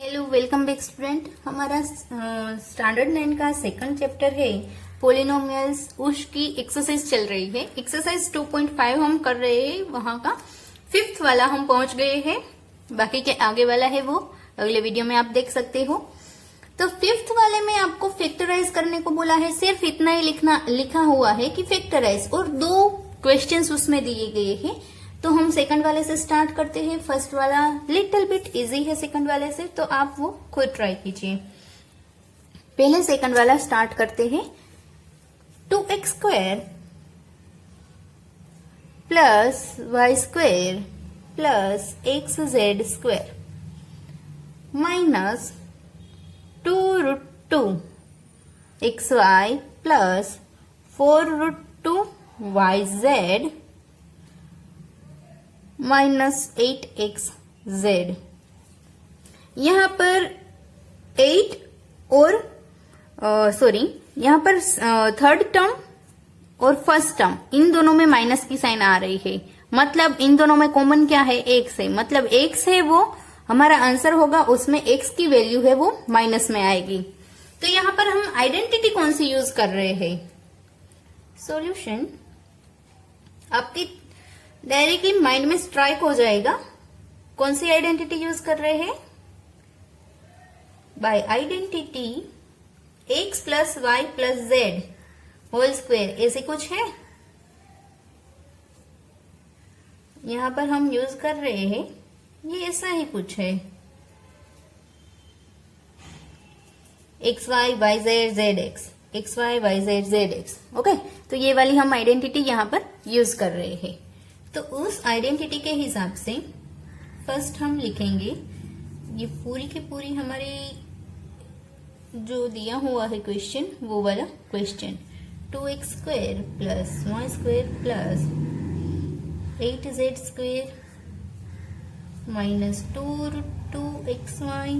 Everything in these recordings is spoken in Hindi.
Hello, welcome back student. हमारा स्टैंडर्ड 9 का सेकंड चैप्टर है पोलिनोमियल्स। उसकी एक्सरसाइज चल रही है। एक्सरसाइज 2.5 हम कर रहे हैं। वहां का 5th वाला हम पहुंच गए हैं। बाकी के आगे वाला है वो अगले वीडियो में आप देख सकते हो। तो 5th वाले में आपको फैक्टराइज करने को बोला है। सिर्फ इतना ही लिखा हुआ है कि फैक्टराइज, और 2 क्वेश्चंस उसमें दिए गए हैं। तो हम सेकंड वाले से स्टार्ट करते हैं। फर्स्ट वाला लिटिल बिट इजी है सेकंड वाले से, तो आप वो खुद ट्राई कीजिए। पहले सेकंड वाला स्टार्ट करते हैं। 2x square plus y square plus xz square minus 2√2 xy plus 4√2 yz minus 8xz। यहाँ पर 8 और यहाँ पर थर्ड टर्म और फर्स्ट टर्म इन दोनों में माइनस की साइन आ रही है। मतलब इन दोनों में कॉमन क्या है? x है। मतलब x है वो हमारा आंसर होगा, उसमें x की वैल्यू है वो माइनस में आएगी। तो यहाँ पर हम आइडेंटिटी कौन सी यूज कर रहे हैं? सॉल्यूशन आपकी डायरेक्टली माइंड में स्ट्राइक हो जाएगा। कौन सी आइडेंटिटी यूज कर रहे हैं? By identity x plus Y plus Z whole square, ऐसे कुछ है। यहां पर हम यूज कर रहे हैं, ये ऐसा ही कुछ है। X Y Y Z Z X, X Y Y Z Z X. Okay, तो ये वाली हम आइडेंटिटी यहां पर यूज कर रहे हैं। तो उस आइडेंटिटी के हिसाब से फर्स्ट हम लिखेंगे ये पूरी की पूरी हमारी जो दिया हुआ है क्वेश्चन, वो वाला question. 2x square plus y square plus 8z square minus 2√2xy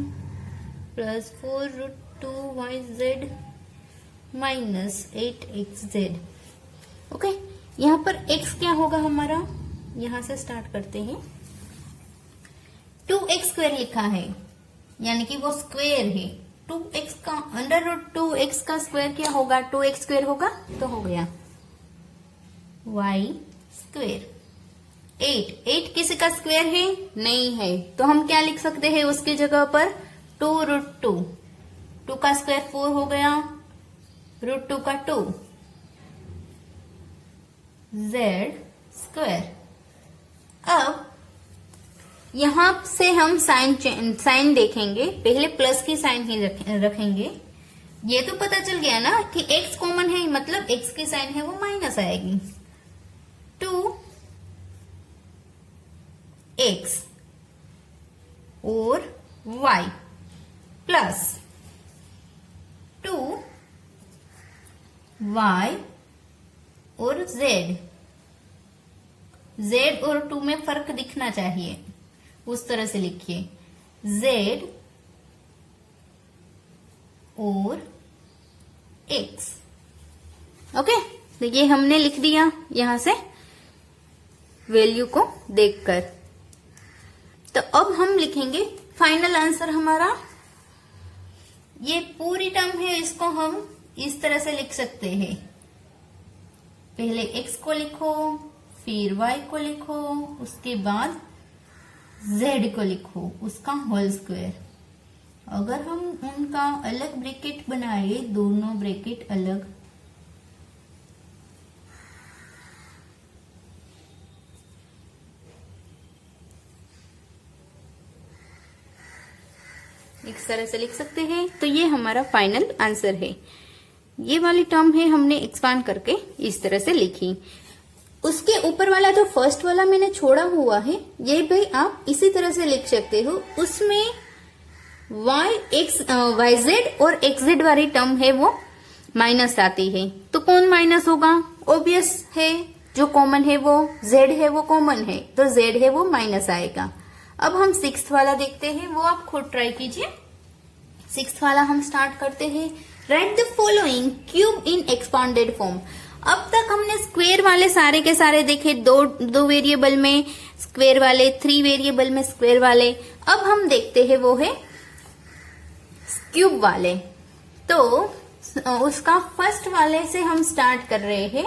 plus 4√2yz minus 8xz। Okay, यहाँ पर x क्या होगा हमारा? यहां से स्टार्ट करते हैं। 2x स्क्वायर लिखा है, यानी कि वो स्क्वायर है। 2x का √2x का स्क्वायर क्या होगा? 2x स्क्वायर होगा, तो हो गया y स्क्वायर। 8 किसी का स्क्वायर है? नहीं है, तो हम क्या लिख सकते हैं उसकी जगह पर? 2√2। 2 का स्क्वायर 4 हो गया, √2 का 2 z स्क्वायर। अब यहां से हम साइन देखेंगे। पहले प्लस की साइन ही रखेंगे। ये तो पता चल गया ना कि x कॉमन है, मतलब x की साइन है वो माइनस आएगी। 2x और y प्लस 2y और z और 2 में फर्क दिखना चाहिए, उस तरह से लिखिए। z और x। ओके, तो ये हमने लिख दिया यहां से वैल्यू को देखकर। तो अब हम लिखेंगे फाइनल आंसर हमारा। ये पूरी टर्म है, इसको हम इस तरह से लिख सकते हैं। पहले x को लिखो, फिर y को लिखो, उसके बाद z को लिखो, उसका होल स्क्वायर। अगर हम उनका अलग ब्रैकेट बनाए, दोनों ब्रैकेट अलग, इस तरह से लिख सकते हैं। तो ये हमारा फाइनल आंसर है। ये वाली टर्म है, हमने एक्सपांड करके इस तरह से लिखी। उसके ऊपर वाला जो फर्स्ट वाला मैंने छोड़ा हुआ है, ये भाई आप इसी तरह से लिख सकते हो। उसमें yz और xz वाली टर्म है वो माइनस आती है। तो कौन माइनस होगा? ऑब्वियस है, जो कॉमन है वो z है, वो कॉमन है, तो z है वो माइनस आएगा। अब हम 6th वाला देखते हैं, वो आप खुद ट्राई कीजिए। 6th वाला हम स्टार्ट करते हैं। Right the following cube in expanded form. अब तक हमने स्क्वायर वाले सारे के सारे देखे, दो वेरिएबल में स्क्वायर वाले, 3 वेरिएबल में स्क्वायर वाले। अब हम देखते हैं वो है क्यूब वाले, तो उसका फर्स्ट वाले से हम स्टार्ट कर रहे हैं।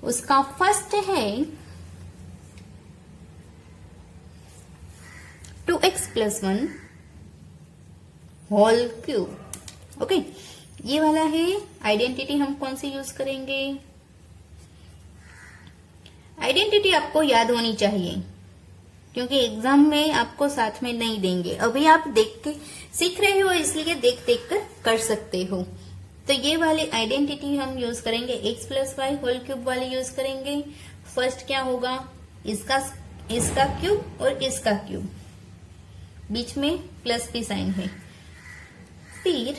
उसका फर्स्ट है 2x+1 होल क्यूब। ओके, ये वाला है। आइडेंटिटी हम कौन सी यूज करेंगे? आइडेंटिटी आपको याद होनी चाहिए, क्योंकि एग्जाम में आपको साथ में नहीं देंगे। अभी आप देख के सीख रहे हो, इसलिए देख देख कर सकते हो। तो ये वाली आइडेंटिटी हम यूज करेंगे, x+y होल क्यूब वाली यूज करेंगे। फर्स्ट क्या होगा? इसका क्यूब और इसका क्यूब, बीच में प्लस की साइन है। फिर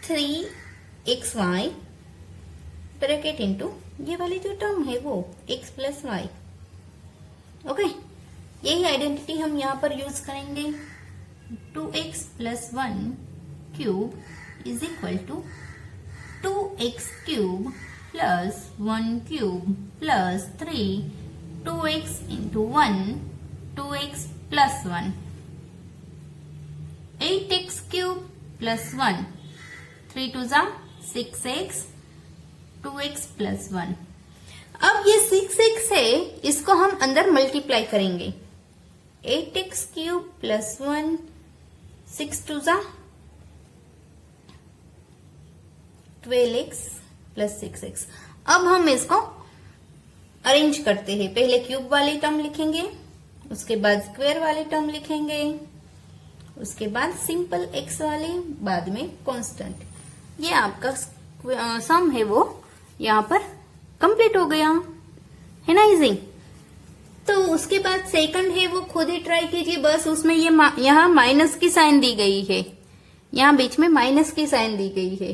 3xy ब्रैकेट इनटू ये वाली जो टर्म है वो x+y। ओके, यही आइडेंटिटी हम यहाँ पर यूज करेंगे। 2x+1 cube is equal to 2x cube plus 1 cube plus 3 2x into 1 2x plus 1 8x cube plus 1 3 2 जा 6x 2x प्लस 1। अब ये 6x है, इसको हम अंदर मल्टीप्लाई करेंगे। 8x क्यूब प्लस 1 6 2 जा 12x प्लस 6x। अब हम इसको अरेंज करते हैं। पहले क्यूब वाली टर्म लिखेंगे, उसके बाद स्क्वायर वाली टर्म लिखेंगे, उसके बाद सिंपल x वाले, बाद में कांस्टेंट। ये आपका सम है वो यहाँ पर कंप्लीट हो गया है ना, इजी। तो उसके बाद सेकंड है वो खुद ही ट्राई कीजिए। बस उसमें ये यहाँ माइनस की साइन दी गई है, यहाँ बीच में माइनस की साइन दी गई है,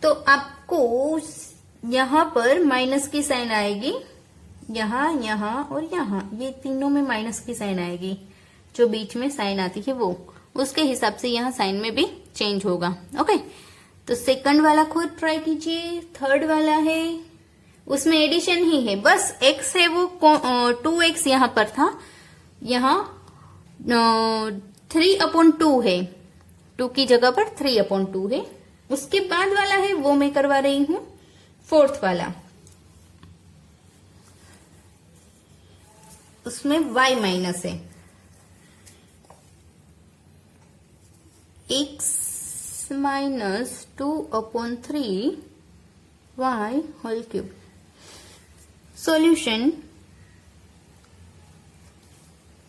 तो आपको यहाँ पर माइनस की साइन आएगी, यहाँ यहाँ और यहाँ, ये तीनों में माइनस की साइन आएगी। जो बीच में साइन आती है वो, उसके हिसाब से यहाँ साइन में भी चेंज होगा। ओके, तो सेकंड वाला खुद ट्राई कीजिए। थर्ड वाला है, उसमें एडिशन ही है, बस x है वो 2x यहाँ पर था, यहाँ 3/2 है, 2 की जगह पर 3/2 है। उसके बाद वाला है वो मैं करवा रही हूं, फोर्थ वाला, उसमें y माइनस है, x minus 2/3 y whole cube. Solution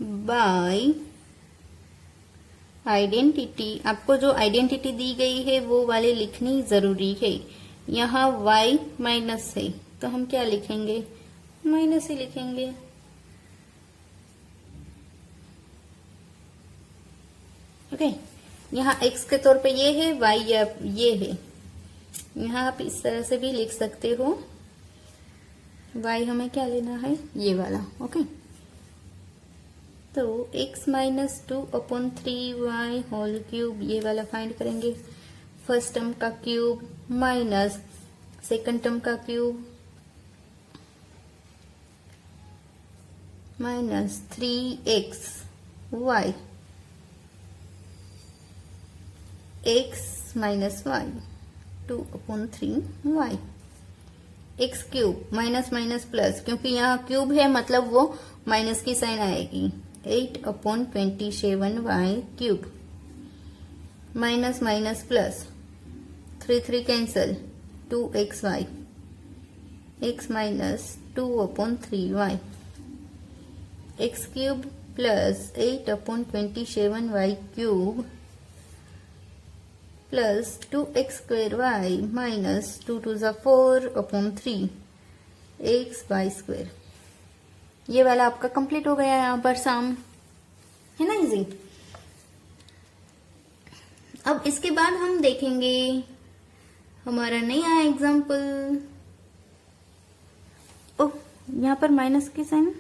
by identity. आपको जो आइडेंटिटी दी गई है वो वाले लिखनी जरूरी है। यहाँ y माइनस है तो हम क्या लिखेंगे? माइनस ही लिखेंगे। ओके, यहाँ x के तौर पे ये है, y ये है। यहाँ आप इस तरह से भी लिख सकते हो। y हमें क्या लेना है? ये वाला। ओके, तो x माइनस 2/3 होल क्यूब, ये वाला फाइंड करेंगे। फर्स्ट टर्म का क्यूब माइनस सेकंड टर्म का cube minus 3xy x minus y 2/3y। x cube minus minus plus, क्योंकि यहाँ क्यूब है मतलब वो माइनस की साइन आएगी। 8/27y cube minus minus plus 3 cancel 2xy x minus 2/3y x cube plus 8/27y cube plus 2x² minus 2 2 4/3 xy square. ये वाला आपका कंप्लीट हो गया यहाँ पर सम, है ना इजी। अब इसके बाद हम देखेंगे हमारा नया एग्जाम्पल। ओह, यहाँ पर माइनस की साइन,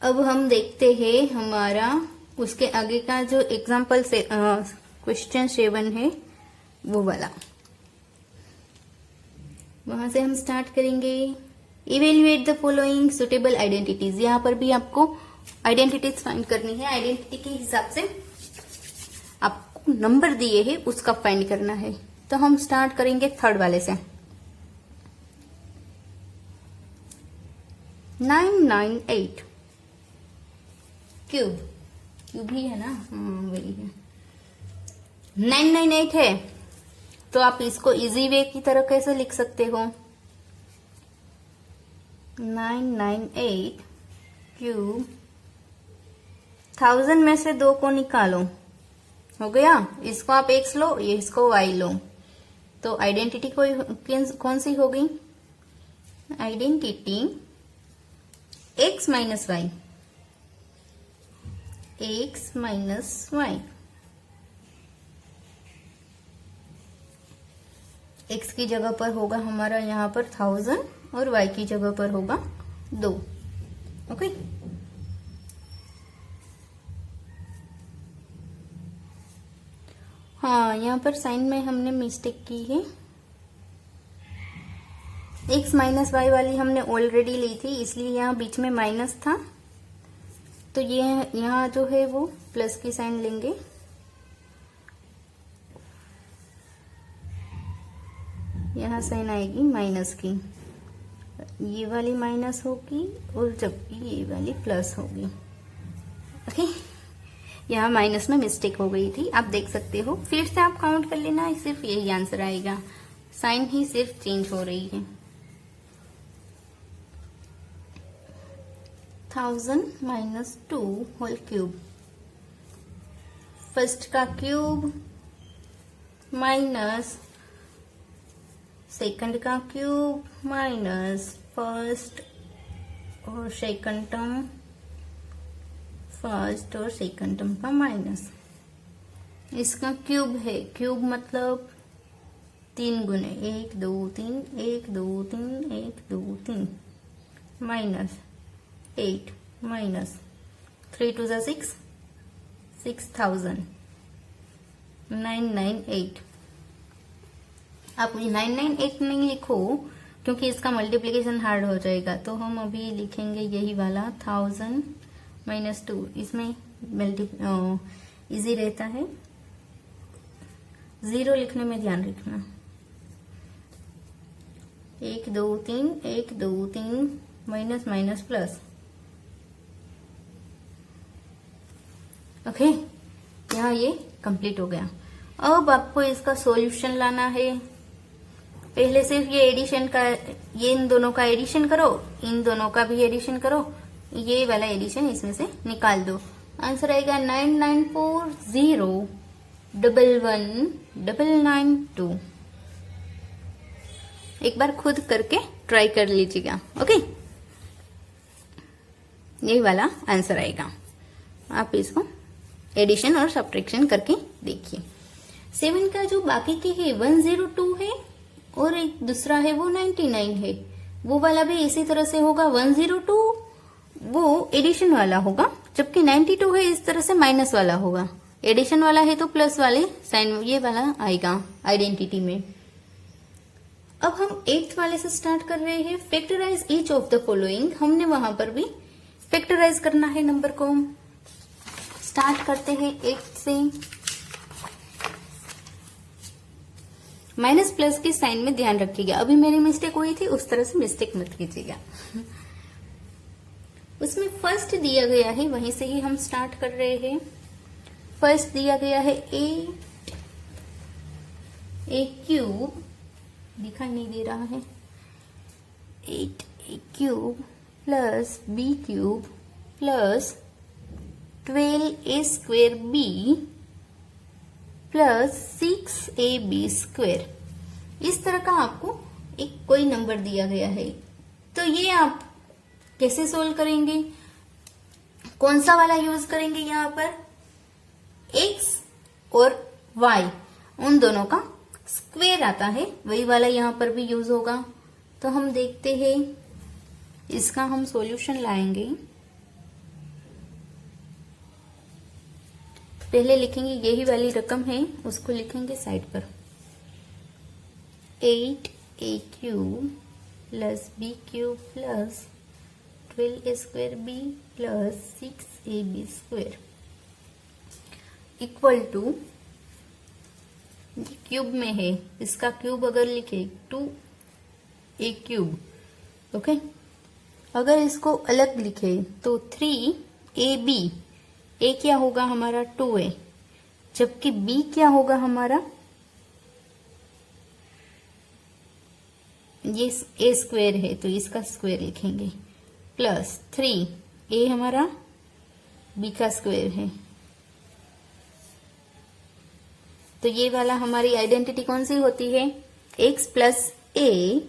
अब हम देखते हैं हमारा उसके आगे का जो एग्जाम्पल से क्वेश्चन 7 है वो वाला, वहां से हम स्टार्ट करेंगे। Evaluate the following suitable identities, यहाँ पर भी आपको आइडेंटिटीज फाइंड करनी है। आइडेंटिटी के हिसाब से आपको नंबर दिए है उसका फाइंड करना है। तो हम स्टार्ट करेंगे थर्ड वाले से। 998 क्यूब, क्यूब ही है ना, वही है। 998 है तो आप इसको इजी वे की तरह कैसे लिख सकते हो? 998 क्यूब, 1000 में से 2 को निकालो, हो गया। इसको आप x लो, ये इसको y लो, तो आइडेंटिटी कौन सी होगी? Identity x minus Y, x minus Y. x की जगह पर होगा हमारा यहाँ पर 1000 और y की जगह पर होगा 2। ओके, हाँ यहाँ पर साइन में हमने मिस्टेक की है। x माइनस वाई वाली हमने ऑलरेडी ली थी, इसलिए यहाँ बीच में माइनस था, तो ये यहाँ जो है वो प्लस की साइन लेंगे। यहाँ साइन आएगी माइनस की, ये वाली माइनस होगी और जबकि ये वाली प्लस होगी। ओके, यहाँ माइनस में मिस्टेक हो गई थी, आप देख सकते हो। फिर से आप काउंट कर लेना, सिर्फ यही आंसर आएगा, साइन ही सिर्फ चेंज हो रही है। 1000 माइनस 2 होल क्यूब, फर्स्ट का क्यूब माइनस सेकंड का क्यूब माइनस फर्स्ट और सेकंड टर्म, फर्स्ट और सेकंड टर्म का माइनस। इसका क्यूब है, क्यूब मतलब 3 गुने 1 2 3, 1 2 3, 1 2 3, माइनस 8 माइनस 3 2 6, 6000, 998। आप 998 नहीं लिखो क्योंकि इसका मल्टीप्लिकेशन हार्ड हो जाएगा, तो हम अभी लिखेंगे यही वाला 1000 माइनस 2। इसमें इजी रहता है, 0 लिखने में ध्यान रखना। 1 2 3, 1 2 3, माइनस माइनस प्लस। ओके, यहाँ ये कंप्लीट हो गया। अब आपको इसका सॉल्यूशन लाना है। पहले सिर्फ ये एडिशन का, ये इन दोनों का एडिशन करो, इन दोनों का भी एडिशन करो, ये वाला एडिशन इसमें से निकाल दो। आंसर आएगा 9940111992। एक बार खुद करके ट्राई कर लीजिएगा। ओके, ये वाला आंसर आएगा। आप इसको एडिशन और सब्ट्रैक्शन करके देखिए। 7 का जो बाकी के है 102 है और एक दूसरा है वो 99 है, वो वाला भी इसी तरह से होगा। 102 वो एडिशन वाला होगा, जबकि 92 है इस तरह से माइनस वाला होगा। एडिशन वाला है तो प्लस वाले साइन ये वाला आएगा आइडेंटिटी में। अब हम 8th वाले से स्टार्ट कर रहे हैं। Factorise each of the following, हमने वहां पर भी फैक्टराइज करना है नंबर को। स्टार्ट करते हैं 8 से। माइनस प्लस की साइन में ध्यान रखिएगा, अभी मेरी मिस्टेक हुई थी, उस तरह से मिस्टेक मत कीजिएगा। उसमें फर्स्ट दिया गया है, वहीं से ही हम स्टार्ट कर रहे हैं। फर्स्ट दिया गया है ए क्यूब, दिखाई नहीं दे रहा है, 8 a cube plus b cube plus 12 a square b plus 6ab square. इस तरह का आपको एक कोई नंबर दिया गया है, तो ये आप कैसे सोल्व करेंगे? कौन सा वाला यूज करेंगे? यहाँ पर x और y उन दोनों का स्क्वेयर आता है, वही वाला यहाँ पर भी यूज होगा। तो हम देखते हैं, इसका हम सॉल्यूशन लाएंगे। पहले लिखेंगे यही वाली रकम है, उसको लिखेंगे साइड पर। 8 a cube plus b cube plus 12a square b plus 6ab square equal to, cube में है, इसका क्यूब अगर लिखे 2a क्यूब, ओके। अगर इसको अलग लिखे तो 3ab, a क्या होगा हमारा 2a, जबकि b क्या होगा हमारा, ये a स्क्वायर है तो इसका स्क्वायर लिखेंगे, प्लस 3a हमारा b का स्क्वायर है। तो ये वाला हमारी आइडेंटिटी कौन सी होती है, x plus a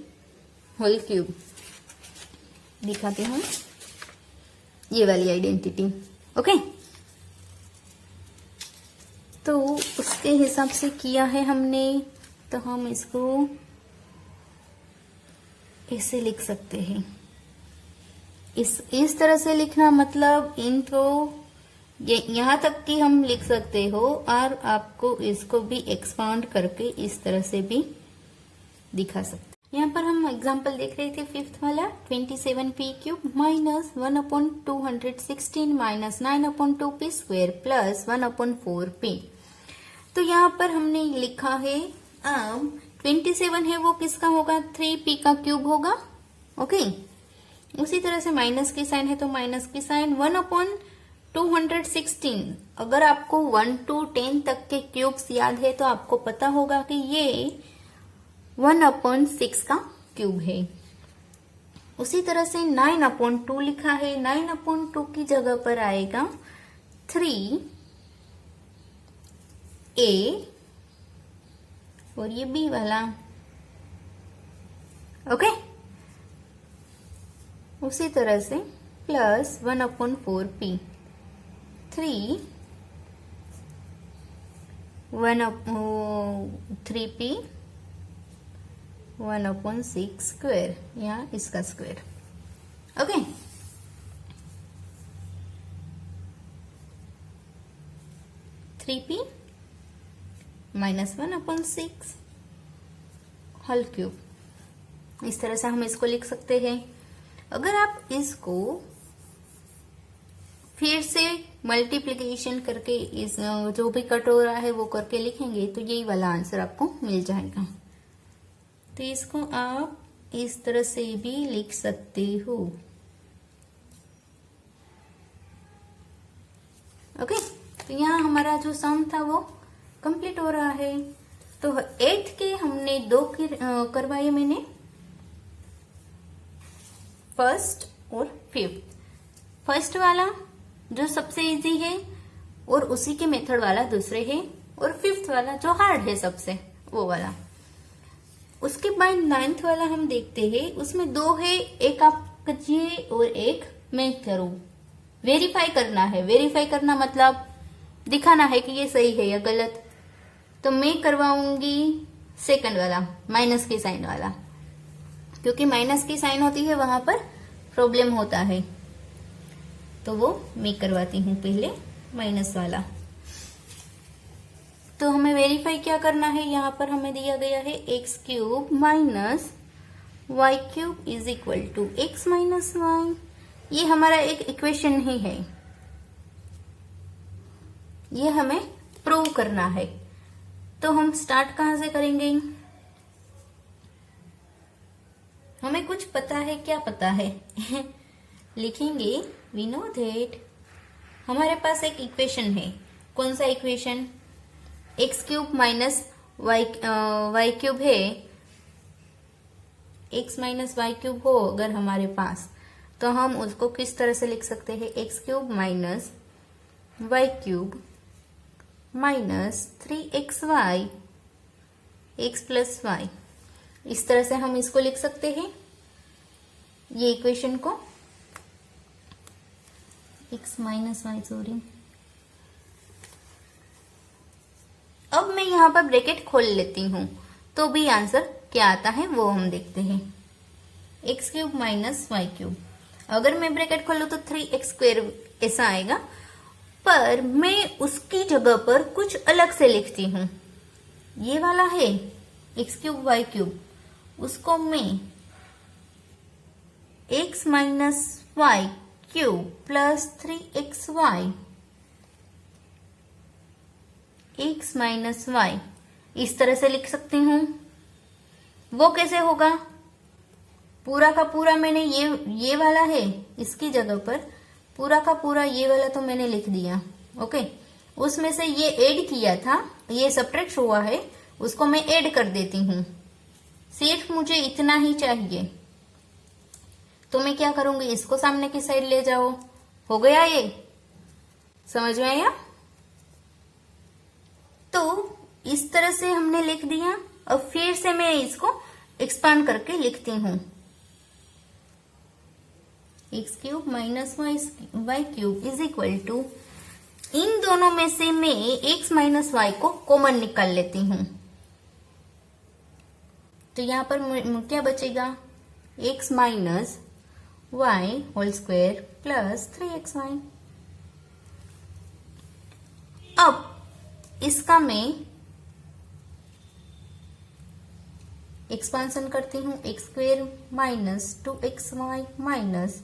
whole cube. दिखाते हैं ये वाली आइडेंटिटी, ओके। तो उसके हिसाब से किया है हमने, तो हम इसको ऐसे लिख सकते हैं। इस तरह से लिखना मतलब इनको यहाँ तक कि हम लिख सकते हो, और आपको इसको भी एक्सपांड करके इस तरह से भी दिखा सकते। यहाँ पर हम एग्जांपल देख रहे थे फिफ्थ वाला, 27p cube minus 1/216 minus 9/2p square plus 1/4p। तो यहाँ पर हमने लिखा है, अब 27 है वो किसका होगा, 3p का क्यूब होगा, ओके। उसी तरह से माइनस की साइन है तो माइनस की साइन 1/216। अगर आपको 1 to 10 तक के क्यूब्स याद है तो आपको पता होगा कि ये 1/6 का क्यूब है। उसी तरह से 9/2 लिखा है, 9/2 की जगह पर आएगा 3a और ये b वाला, ओके। उसी तरह से प्लस 1/4p, 3p 1/6 स्क्वायर, या इसका square, okay. Three P minus 1/6 whole cube. इस तरह से हम इसको लिख सकते हैं। अगर आप इसको फिर से मल्टीप्लिकेशन करके, इस जो भी कट हो रहा है वो करके लिखेंगे तो यही वाला आंसर आपको मिल जाएगा। तो इसको आप इस तरह से भी लिख सकते हो, ओके। तो यहाँ हमारा जो सम था वो कंप्लीट हो रहा है। तो 8th के हमने 2 करवाए मैंने, फर्स्ट और फिफ्थ। फर्स्ट वाला जो सबसे इजी है और उसी के मेथड वाला दूसरे है, और फिफ्थ वाला जो हार्ड है सबसे, वो वाला। उसके बाद 9th वाला हम देखते हैं, उसमें 2 है, एक आप कीजिए और एक मैं करूं। वेरीफाई करना है, वेरीफाई करना मतलब दिखाना है कि ये सही है या गलत। तो मैं करवाऊंगी सेकंड वाला, माइनस की साइन वाला, क्योंकि माइनस की साइन होती है वहां पर प्रॉब्लम होता है। तो वो मैं करवाती हूँ पहले माइनस वाला। तो हमें वेरीफाई क्या करना है, यहाँ पर हमें दिया गया है x cube minus Y cube is equal to X minus Y. ये हमारा एक इक्वेशन ही है, ये हमें प्रूव करना है। तो हम स्टार्ट कहां से करेंगे, हमें कुछ पता है, क्या पता है लिखेंगे वी नो दैट हमारे पास एक इक्वेशन है। कौन सा equation, X cube minus Y cube है। एक्स माइनस वाई क्यूब हो अगर हमारे पास, तो हम उसको किस तरह से लिख सकते हैं, X cube minus Y cube minus 3xy X plus Y. इस तरह से हम इसको लिख सकते हैं, ये इक्वेशन को। X minus Y, sorry. अब मैं यहां पर ब्रैकेट खोल लेती हूं, तो भी आंसर क्या आता है वो हम देखते हैं। X cube minus Y cube, अगर मैं ब्रैकेट खोलूं तो 3x स्क्वायर ऐसा आएगा, पर मैं उसकी जगह पर कुछ अलग से लिखती हूं। ये वाला है एक्स क्यूब वाई क्यूब, उसको मैं x minus Y cube plus 3xy, x minus Y इस तरह से लिख सकती हूं। वो कैसे होगा? पूरा का पूरा मैंने ये वाला है, इसकी जगह पर पूरा का पूरा ये वाला तो मैंने लिख दिया। ओके, उसमें से ये ऐड किया था, ये सब्ट्रैक्ट हुआ है, उसको मैं ऐड कर देती हूँ। सिर्फ मुझे इतना ही चाहिए, तो मैं क्या करूंगी, इसको सामने की साइड ले जाओ। हो गया, ये समझ में आया? तो इस तरह से हमने लिख दिया। अब फिर से मैं इसको एक्सपांड करके लिखती हूं। X cube minus Y cube is equal to, इन दोनों में से मैं एक्स माइनस वाई को कॉमन निकाल लेती हूं। तो यहां पर क्या बचेगा, x minus y whole square plus 3xy। अब इसका मैं एक्सपांशन करती हूं, x square minus 2xy minus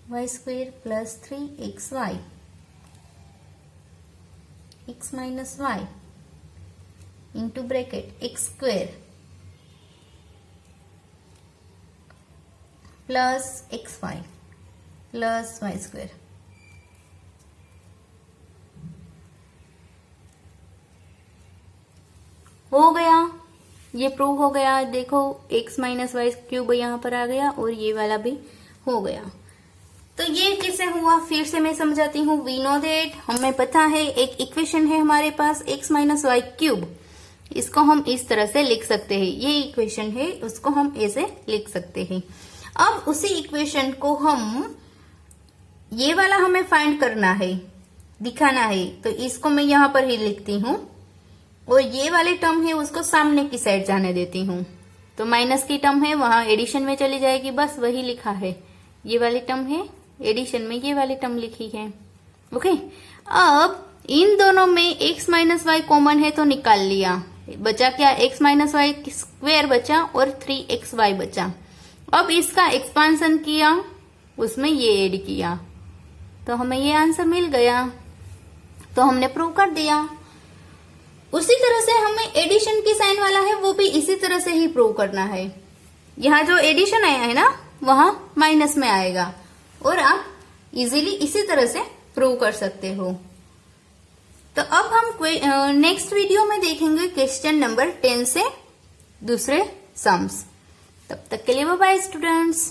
y square plus 3xy, x minus y into bracket x square plus xy plus y square. हो गया, ये प्रूव हो गया। देखो x माइनस वाई क्यूब यहां पर आ गया और ये वाला भी हो गया। तो ये कैसे हुआ, फिर से मैं समझाती हूँ। वी नो दैट, हमें पता है एक इक्वेशन है हमारे पास x माइनस वाई क्यूब, इसको हम इस तरह से लिख सकते हैं। ये इक्वेशन है, उसको हम ऐसे लिख सकते हैं। अब उसी इक्वेशन को हम, ये वाला हमें फाइंड करना है, दिखाना है, तो इसको मैं यहां पर ही लिखती हूँ और ये वाले टर्म है उसको सामने की साइड जाने देती हूँ। तो माइनस की टर्म है वहां एडिशन में चली जाएगी, बस वही लिखा है। ये वाली टर्म है एडिशन में, ये वाली टर्म लिखी है। ओके, अब इन दोनों में x माइनस वाई कॉमन है तो निकाल लिया, बचा क्या, x माइनस वाई स्क्वेयर बचा और 3xy बचा। अब इसका एक्सपांशन किया, उसमें ये ऐड किया, तो हमें ये आंसर मिल गया। तो हमने प्रूव कर दिया। उसी तरह से हमें एडिशन की साइन वाला है, वो भी इसी तरह से ही प्रूव करना है। यहाँ जो एडिशन आया है ना, वहां माइनस में आएगा और आप इजीली इसी तरह से प्रूव कर सकते हो। तो अब हम नेक्स्ट वीडियो में देखेंगे क्वेश्चन नंबर 10 से दूसरे सम्स। तब तक के लिए बाय बाय स्टूडेंट्स।